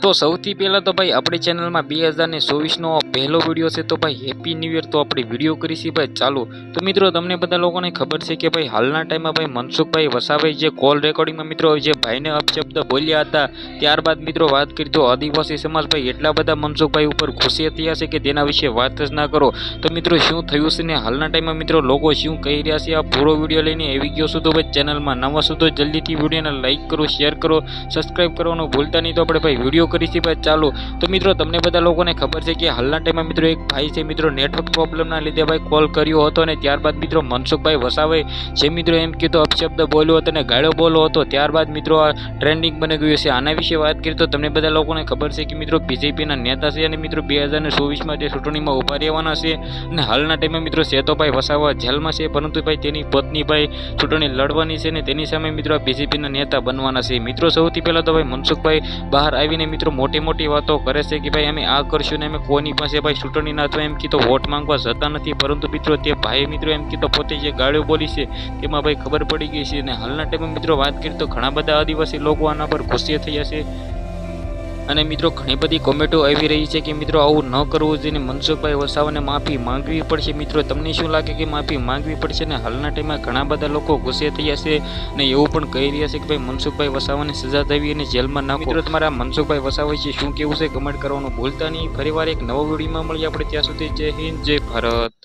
तो સૌથી પહેલાં તો ભાઈ આપણી ચેનલમાં 2024નો પહેલો વિડીયો છે, તો ભાઈ હેપી ન્યૂ યર। તો આપણે વિડીયો કરીશી ભાઈ ચાલુ। તો મિત્રો તમને બધા લોકોને ખબર છે કે ભાઈ હાલના ટાઈમમાં ભાઈ મનસુખભાઈ વસાવાએ જે કોલ રેકોર્ડિંગમાં મિત્રો જે ભાઈને અપશબ્દ બોલ્યા હતા, ત્યારબાદ મિત્રો વાત કરી તો આદિવાસી સમાજ ભાઈ એટલા બધા મનસુખભાઈ ઉપર ગુસ્સે થયા છે કે તેના વિશે વાત જ ના કરો। તો મિત્રો શું થયું છે ને હાલના ટાઈમમાં મિત્રો લોકો શું કહી રહ્યા છે, આ પૂરો વિડીયો લઈને આવી ગયો છું। તો ભાઈ ચેનલમાં નવા છો તો જલ્દીથી વિડીયોને લાઈક કરો, શેર કરો, સબસ્ક્રાઈબ કરવાનું ભૂલતા નહીં। તો આપણે ભાઈ વિડીયો કરીશી ભાઈ ચાલુ। તો મિત્રો તમને બધા લોકોને ખબર છે કે હાલના ટાઈમમાં મિત્રો એક ભાઈ છે મિત્રો નેટવર્ક પ્રોબ્લેમના લીધે ભાઈ કોલ કર્યો હતો, અને ત્યારબાદ મિત્રો મનસુખભાઈ વસાવાએ જે મિત્રો એમ કીધું અપશબ્દ બોલ્યો હતો અને ગાળો બોલ્યો હતો, ત્યારબાદ મિત્રો આ ટ્રેન્ડિંગ બની ગયું છે। આના વિશે વાત કરીએ તો તમને બધા લોકોને ખબર છે કે મિત્રો બીજેપીના નેતા છે અને મિત્રો 2024માં જે ચૂંટણીમાં ઉભા રહેવાના છે, અને હાલના ટાઈમમાં મિત્રો સેતોભાઈ વસાવા જેલમાં છે, પરંતુ ભાઈ તેની પત્ની ભાઈ ચૂંટણી લડવાની છે અને તેની સામે મિત્રો બીજેપીના નેતા બનવાના છે। મિત્રો સૌથી પહેલાં તો ભાઈ મનસુખભાઈ બહાર આવીને મિત્રો મોટી વાતો કરે છે કે ભાઈ અમે આ કરશું ને અમે કોની પાસે ભાઈ ચૂંટણીના અથવા એમ કીધો વોટ માંગવા જતા નથી, પરંતુ મિત્રો તે ભાઈ મિત્રો એમ કીધો પોતે જે ગાળો બોલી છે તેમાં ભાઈ ખબર પડી ગઈ છે। અને હાલના ટાઈમમાં મિત્રો વાત કરીએ તો ઘણા બધા આદિવાસી લોકો આના પર ગુસ્સે થયા છે, અને મિત્રો ઘણી બધી કોમેન્ટો આવી રહી છે કે મિત્રો આવું ન કરવું જોઈએ, મનસુખભાઈ વસાવાને માફી માંગવી પડશે। મિત્રો તમને શું લાગે કે માફી માંગવી પડશે? ને હાલના ટાઈમમાં ઘણા બધા લોકો ગુસ્સે થયા છે અને એવું પણ કહી રહ્યા છે કે ભાઈ મનસુખભાઈ વસાવાને સજા થવી અને જેલમાં નાખો। મિત્રો તમારા મનસુખભાઈ વસાવા વિશે શું કેવું છે કમેન્ટ કરવાનું ભૂલતા નહીં। ફરીવાર એક નવો વિડીયોમાં મળીએ આપણે, ત્યાં સુધી જય હિન્દ, જય ભારત।